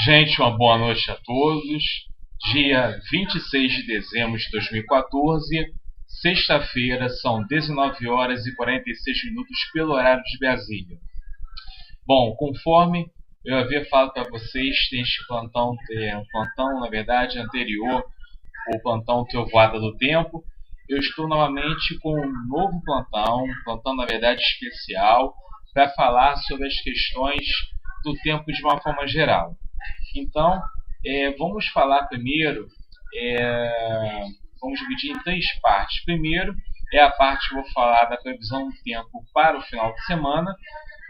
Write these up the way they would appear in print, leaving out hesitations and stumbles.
Gente, uma boa noite a todos. Dia 26 de dezembro de 2014, sexta-feira, são 19 horas e 46 minutos pelo horário de Brasília. Bom, conforme eu havia falado para vocês, tem este plantão, na verdade, anterior, o plantão Trovoada do Tempo. Eu estou novamente com um novo plantão, na verdade, especial, para falar sobre as questões do tempo de uma forma geral. Então, vamos falar primeiro, vamos dividir em três partes. Primeiro é a parte que eu vou falar da previsão do tempo para o final de semana.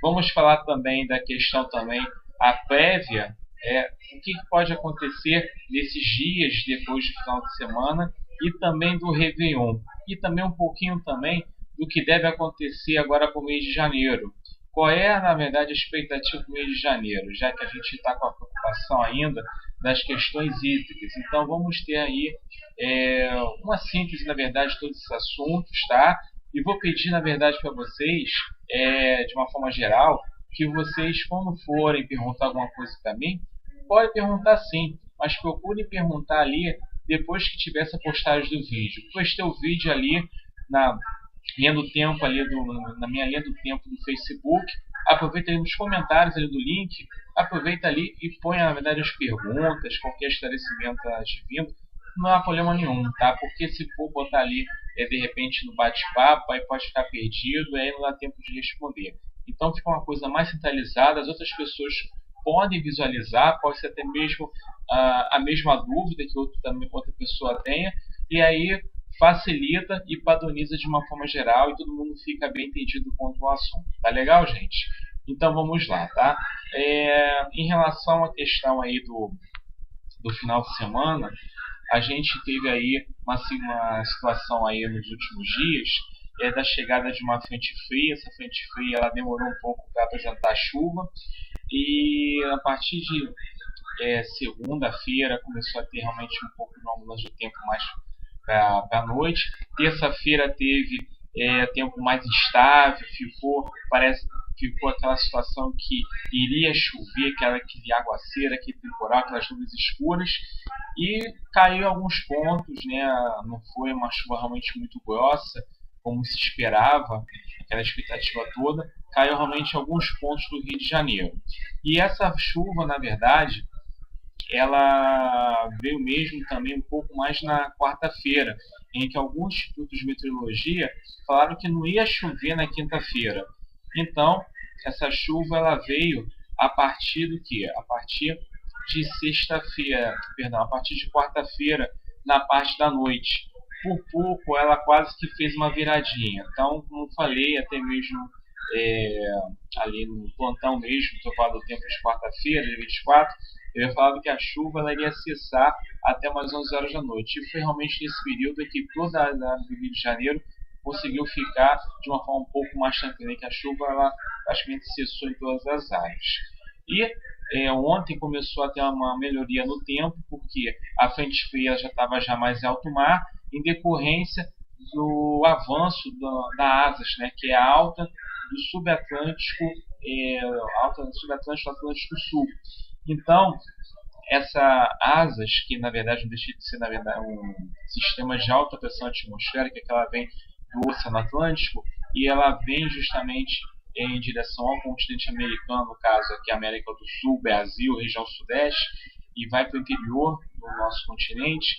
Vamos falar também da questão também, a prévia, o que pode acontecer nesses dias depois do final de semana e também do Réveillon. E também um pouquinho também do que deve acontecer agora para o mês de janeiro. Qual é, na verdade, a expectativa do mês de janeiro, já que a gente está com a preocupação ainda das questões hídricas. Então, vamos ter aí uma síntese, na verdade, de todos esses assuntos, tá? E vou pedir, na verdade, para vocês, de uma forma geral, que vocês, quando forem perguntar alguma coisa para mim, podem perguntar sim, mas procurem perguntar ali depois que tiver essa postagem do vídeo. Depois ter o vídeo ali na linha do tempo ali na minha linha do tempo do Facebook, aproveita ali nos comentários ali do link, aproveita ali e põe, na verdade, as perguntas, qualquer esclarecimento advindo, não há problema nenhum, tá? Porque se for botar ali, de repente, no bate-papo, aí pode ficar perdido, aí não dá tempo de responder. Então fica uma coisa mais centralizada, as outras pessoas podem visualizar, pode ser até mesmo a mesma dúvida que outra pessoa tenha, e aí facilita e padroniza de uma forma geral e todo mundo fica bem entendido quanto ao assunto. Tá legal, gente? Então vamos lá, tá? Em relação à questão aí do final de semana, a gente teve aí uma situação aí nos últimos dias da chegada de uma frente fria. Essa frente fria ela demorou um pouco para apresentar chuva e a partir de segunda-feira começou a ter realmente um pouco de uma mudança de tempo mais para a noite. Terça-feira teve tempo mais instável, ficou aquela situação que iria chover, aquele aguaceiro, aquele temporal, aquelas nuvens escuras, e caiu alguns pontos, né? Não foi uma chuva realmente muito grossa, como se esperava, aquela expectativa toda, caiu realmente em alguns pontos do Rio de Janeiro. E essa chuva, na verdade, ela veio mesmo também um pouco mais na quarta-feira, em que alguns institutos de meteorologia falaram que não ia chover na quinta-feira. Então, essa chuva ela veio a partir do quê? A partir de a partir de quarta-feira, na parte da noite. Por pouco, ela quase que fez uma viradinha. Então, como eu falei, até mesmo ali no plantão mesmo, que eu falo do tempo de quarta-feira, dia 24, eu ia falar que a chuva ela iria cessar até umas 11 horas da noite. E foi realmente nesse período que toda a área do Rio de Janeiro conseguiu ficar de uma forma um pouco mais tranquila, que a chuva ela praticamente cessou em todas as áreas. E ontem começou a ter uma melhoria no tempo, porque a frente fria já estava mais em alto mar, em decorrência do avanço da asas, né, que é a alta do subatlântico, alta do subatlântico do Atlântico Sul. Então, essa asas, que na verdade não deixa de ser na verdade um sistema de alta pressão atmosférica, que ela vem do Oceano Atlântico e ela vem justamente em direção ao continente americano, no caso aqui América do Sul, Brasil, região sudeste, e vai para o interior do nosso continente,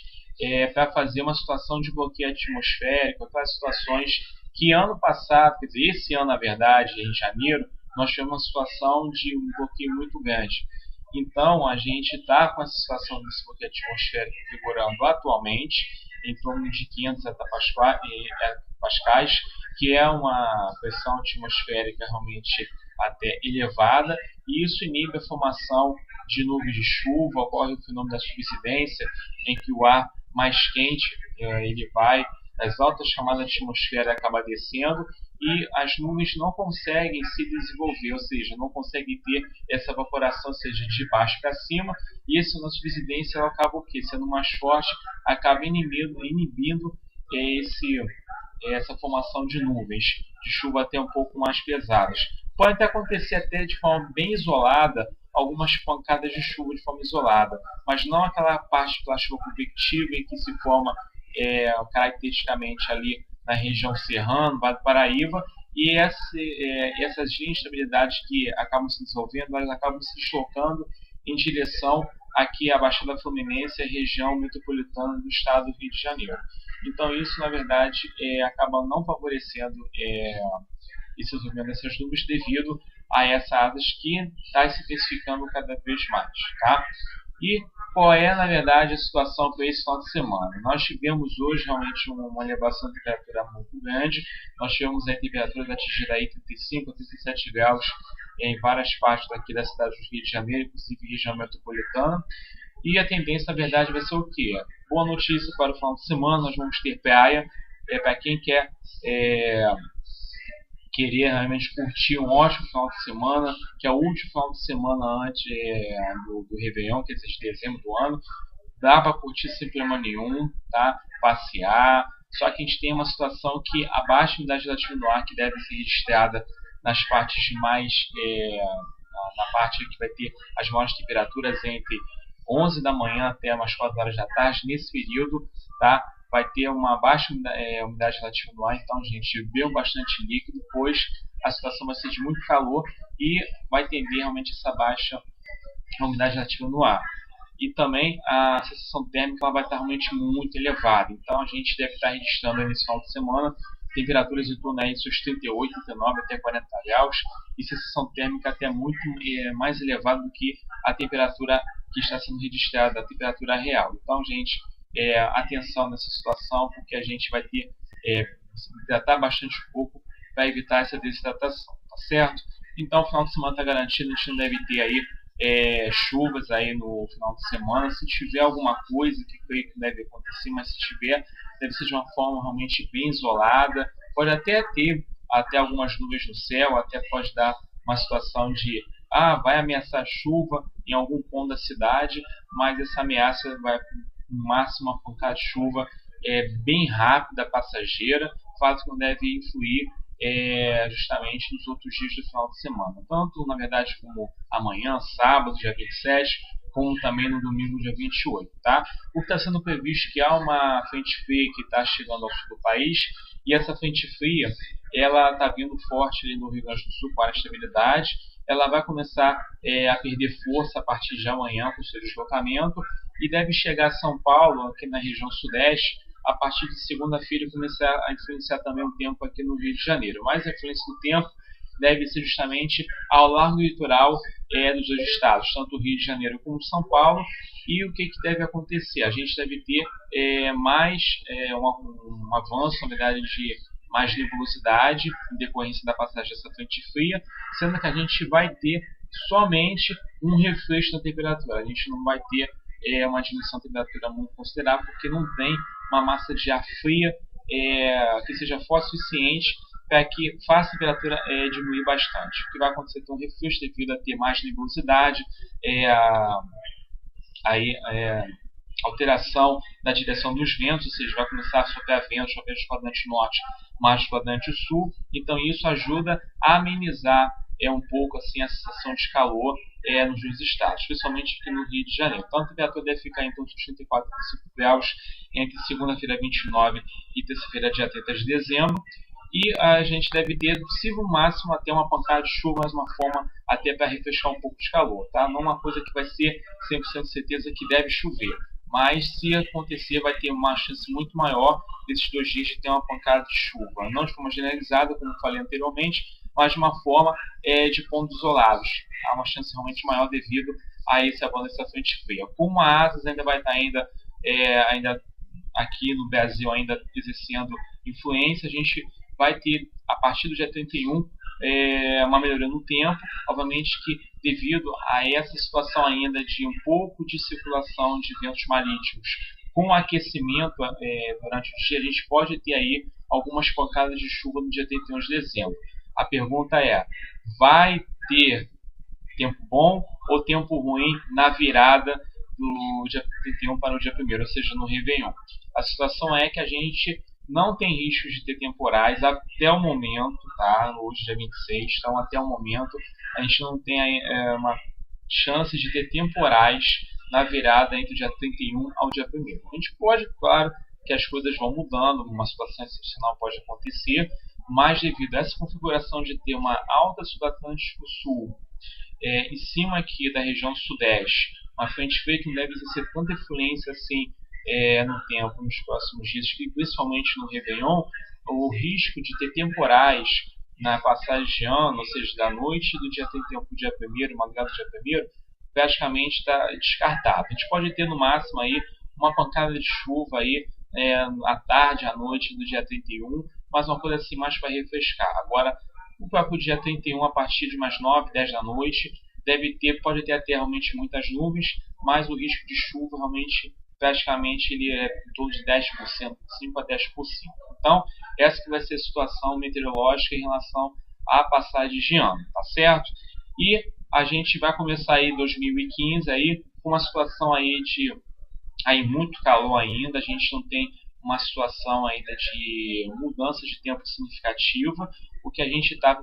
para fazer uma situação de bloqueio atmosférico, aquelas situações que ano passado, quer dizer, esse ano na verdade, em janeiro, nós tivemos uma situação de um bloqueio muito grande. Então, a gente está com essa situação desse bloqueio atmosférico vigorando atualmente, em torno de 500 hectopascais, que é uma pressão atmosférica realmente até elevada, e isso inibe a formação de nuvens de chuva, ocorre o fenômeno da subsidência, em que o ar mais quente ele vai das altas camadas da atmosfera acaba descendo e as nuvens não conseguem se desenvolver, ou seja, não conseguem ter essa evaporação, ou seja, de baixo para cima, e essa nossa subsidência ela acaba o quê? Sendo mais forte, acaba inibindo essa formação de nuvens de chuva até um pouco mais pesadas. Pode até acontecer até de forma bem isolada, algumas pancadas de chuva de forma isolada, mas não aquela parte da chuva convectiva em que se forma caracteristicamente ali na região serrana, Vale do Paraíba, e essas instabilidades que acabam se desenvolvendo, elas acabam se deslocando em direção aqui à Baixada Fluminense, a região metropolitana do estado do Rio de Janeiro. Então isso, na verdade, acaba não favorecendo esse desenvolvimento dessas nuvens devido a essa ADAS que está se intensificando cada vez mais. Tá? E qual é, na verdade, a situação para esse final de semana? Nós tivemos hoje realmente uma elevação de temperatura muito grande. Nós tivemos a temperatura atingida aí 35 a 37 graus em várias partes daqui da cidade do Rio de Janeiro, inclusive região metropolitana. E a tendência, na verdade, vai ser o quê? Boa notícia para o final de semana, nós vamos ter praia. Para quem quer querer realmente curtir um ótimo final de semana, que é o último final de semana antes do Réveillon, que é esse dezembro do ano, dá para curtir sem problema nenhum, tá? Passear, só que a gente tem uma situação que a baixa umidade relativa no ar, que deve ser registrada nas partes mais, na parte que vai ter as maiores temperaturas entre 11 da manhã até umas 4 horas da tarde, nesse período, tá? Vai ter uma baixa umidade relativa no ar, então, gente, bebeu bastante líquido, pois a situação vai ser de muito calor e vai tender realmente essa baixa umidade relativa no ar. E também a sensação térmica ela vai estar realmente muito elevada, então a gente deve estar registrando nesse final de semana temperaturas em torno aí dos 38, 39 até 40 graus e sensação térmica até muito mais elevada do que a temperatura que está sendo registrada, a temperatura real. Então, gente, atenção nessa situação, porque a gente vai ter se hidratar bastante pouco para evitar essa desidratação, tá certo? Então, o final de semana está garantido, a gente não deve ter aí chuvas aí no final de semana. Se tiver alguma coisa, que creio que deve acontecer, mas se tiver, deve ser de uma forma realmente bem isolada. Pode até ter algumas nuvens no céu, até pode dar uma situação de vai ameaçar chuva em algum ponto da cidade, mas essa ameaça vai no máximo uma pancada de chuva bem rápida, passageira, fato que não deve influir justamente nos outros dias do final de semana, tanto na verdade como amanhã, sábado, dia 27, como também no domingo, dia 28. Tá? O que está sendo previsto que há uma frente fria que está chegando ao sul do país, e essa frente fria ela está vindo forte ali no Rio Grande do Sul com a estabilidade. Ela vai começar a perder força a partir de amanhã com o seu deslocamento e deve chegar a São Paulo, aqui na região sudeste, a partir de segunda-feira começar a influenciar também o tempo aqui no Rio de Janeiro. Mas a influência do tempo deve ser justamente ao largo do litoral dos dois estados, tanto o Rio de Janeiro como São Paulo. E o que deve acontecer? A gente deve ter mais um avanço, na verdade, de mais nebulosidade em decorrência da passagem dessa frente fria, sendo que a gente vai ter somente um refresco da temperatura. A gente não vai ter uma diminuição da temperatura muito considerável, porque não tem uma massa de ar fria que seja forte o suficiente para que faça a temperatura diminuir bastante. O que vai acontecer é um refresco devido a ter mais nebulosidade, alteração da direção dos ventos, ou seja, vai começar a soprar ventos do quadrante norte mais do quadrante sul, então isso ajuda a amenizar um pouco assim a sensação de calor nos dois estados, principalmente aqui no Rio de Janeiro. Então a temperatura deve ficar em torno de 34 a 35 graus entre segunda-feira 29 e terça-feira dia 30 de dezembro. E a gente deve ter, possível máximo, até uma pancada de chuva, mas uma forma até para refrescar um pouco de calor. Tá? Não é uma coisa que vai ser 100% certeza que deve chover. Mas se acontecer, vai ter uma chance muito maior desses 2 dias de ter uma pancada de chuva. Não de forma generalizada, como falei anteriormente, mas de uma forma de pontos isolados. Há uma chance realmente maior devido a esse avanço dessa frente fria. Como a ASAS ainda vai estar ainda aqui no Brasil ainda exercendo influência, a gente vai ter, a partir do dia 31, uma melhoria no tempo, obviamente que devido a essa situação ainda de um pouco de circulação de ventos marítimos com aquecimento durante o dia, a gente pode ter aí algumas pancadas de chuva no dia 31 de dezembro. A pergunta é, vai ter tempo bom ou tempo ruim na virada do dia 31 para o dia 1º, ou seja, no Réveillon? A situação é que a gente não tem risco de ter temporais até o momento, tá? Hoje é 26, então até o momento a gente não tem uma chance de ter temporais na virada entre o dia 31 ao dia 1º. A gente pode, claro, que as coisas vão mudando, uma situação excepcional pode acontecer, mas devido a essa configuração de ter uma alta subatlântico sul em cima aqui da região sudeste, uma frente fria que não deve exercer tanta influência assim no tempo, nos próximos dias, principalmente no Réveillon, o risco de ter temporais na passagem de ano, ou seja, da noite do dia 31 para o dia 1º, madrugada do dia 1º, praticamente está descartado. A gente pode ter no máximo aí uma pancada de chuva aí à tarde, à noite do dia 31, mas uma coisa assim mais para refrescar. Agora, o próprio dia 31, a partir de mais 9, 10 da noite, pode ter até realmente muitas nuvens, mas o risco de chuva realmente praticamente ele é em torno de 10%, 5 a 10%. Então, essa que vai ser a situação meteorológica em relação à passagem de ano, tá certo? E a gente vai começar aí 2015 aí com uma situação aí de muito calor ainda, a gente não tem uma situação ainda de mudança de tempo significativa. O que a gente está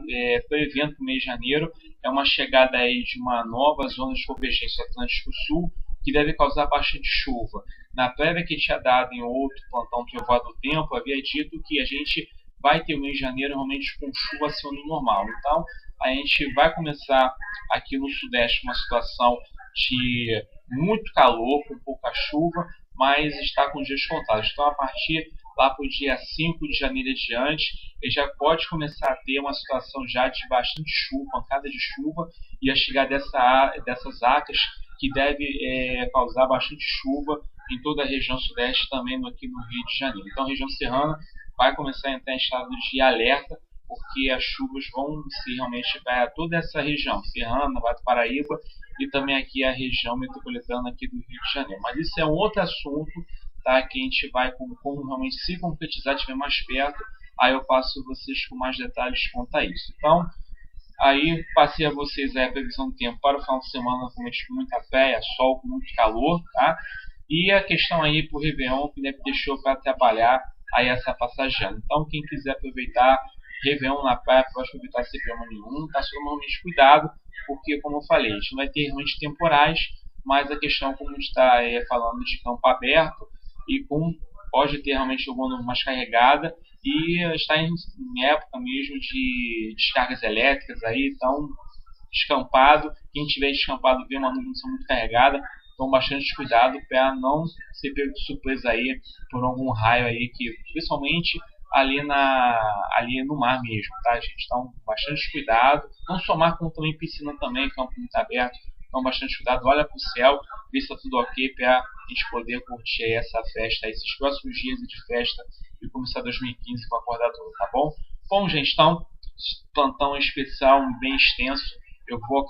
prevendo para o mês de janeiro é uma chegada aí de uma nova zona de convergência Atlântico Sul, que deve causar bastante chuva. Na prévia que tinha dado em outro plantão Trovoada do Tempo, havia dito que a gente vai ter o mês de janeiro realmente com chuva acima do normal. Então, a gente vai começar aqui no Sudeste uma situação de muito calor, com pouca chuva, mas está com dias contados. Então, a partir lá para o dia 5 de janeiro adiante, ele já pode começar a ter uma situação já de bastante chuva, pancada de chuva, e a chegar dessas acas que deve causar bastante chuva em toda a região sudeste, também aqui no Rio de Janeiro. Então, a região serrana vai começar a entrar em estado de alerta, porque as chuvas vão ser realmente para toda essa região, Serrana, Vale do Paraíba e também aqui a região metropolitana aqui do Rio de Janeiro. Mas isso é um outro assunto, tá, que a gente vai, como realmente se concretizar, estiver mais perto, aí eu passo vocês com mais detalhes quanto a isso. Então, aí passei a vocês a previsão do tempo para o final de semana, com muita fé, sol, com muito calor, tá? E a questão aí para o Réveillon, que deve deixou para atrapalhar aí essa passagem. Então, quem quiser aproveitar Réveillon na praia, pode aproveitar sem problema nenhum, tá? Só realmente cuidado, porque, como eu falei, a gente não vai ter realmente temporais, mas a questão, como a gente está falando de campo aberto, e pode ter realmente alguma nuvem mais carregada, e está em época mesmo de descargas elétricas aí, então descampado, quem tiver descampado ver uma nuvem muito carregada, então bastante cuidado para não ser pego de surpresa aí por algum raio aí, que principalmente ali no mar mesmo, tá, gente? Então bastante cuidado, não só mar como também piscina também, campo muito aberto, então bastante cuidado, olha para o céu, vê se está tudo ok para a gente poder curtir aí essa festa, esses próximos dias de festa e começar 2015 com a corda toda, tá bom? Bom, gente, então plantão especial bem extenso, eu vou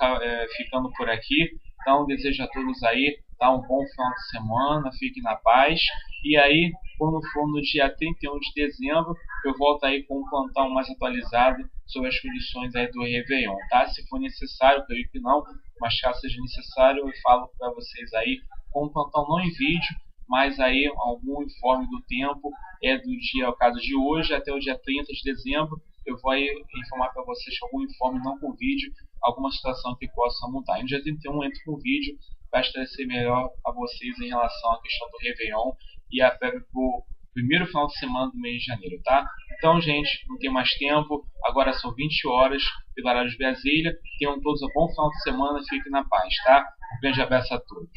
ficando por aqui. Então, desejo a todos aí um bom final de semana, fiquem na paz. E aí, quando for no dia 31 de dezembro, eu volto aí com um plantão mais atualizado sobre as condições aí do Réveillon, tá? Se for necessário, eu creio que não, mas caso seja necessário, eu falo para vocês aí com um plantão não em vídeo, mas aí algum informe do tempo do dia, ao caso de hoje, até o dia 30 de dezembro, eu vou aí informar para vocês algum informe não com vídeo, alguma situação que possa mudar. E no dia 31 eu entro com vídeo para esclarecer melhor a vocês em relação à questão do Réveillon e a prévia para o primeiro final de semana do mês de janeiro, tá? Então, gente, não tem mais tempo, agora são 20 horas pelo horário de Brasília. Tenham todos um bom final de semana, fiquem na paz, tá? Um grande abraço a todos.